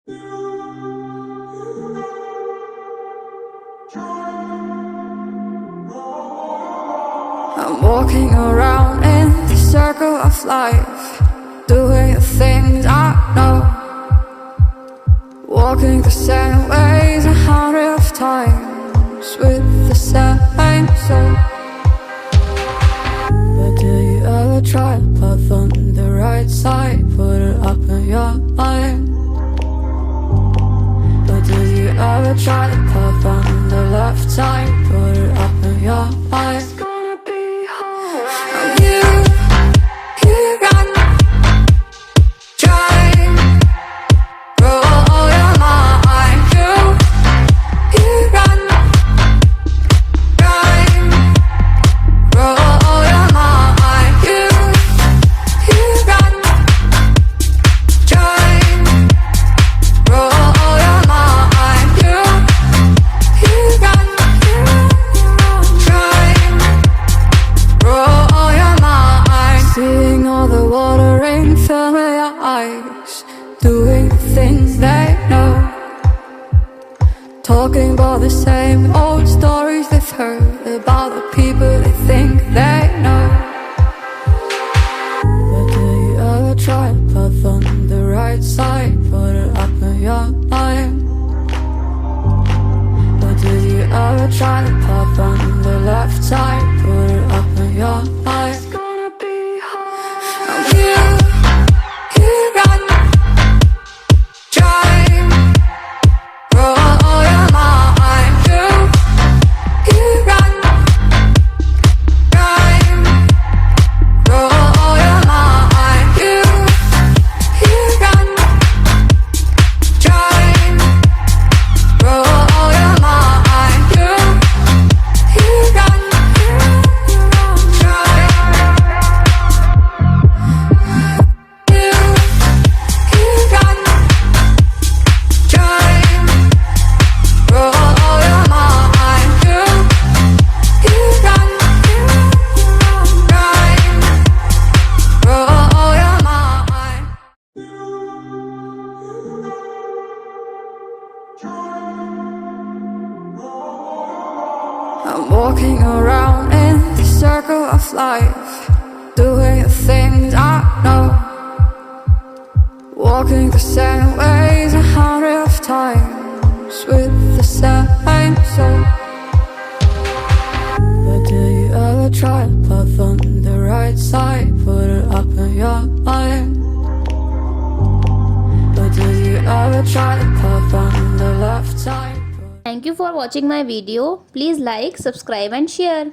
I'm walking around in the circle of life, doing the things I know, walking the same ways 100 times with the same soul. But do you ever try to path on the right side, put it up in your mind? But do you ever try to path on the left side, put it up in your mind? Doing things they know, talking about the same old stories they've heard about the people they think they know. But do you ever try to path on the right side, put it up in your mind? But do you ever try to path on the left side, put it up in your mind? It's gonna be hard. I'm walking around in the circle of life, doing the things I know, walking the same ways 100 times with the same soul. But do you ever try to path on the right side, put it up in your mind? But do you ever try to path on the left side? Thank you for watching my video. Please like, subscribe and share.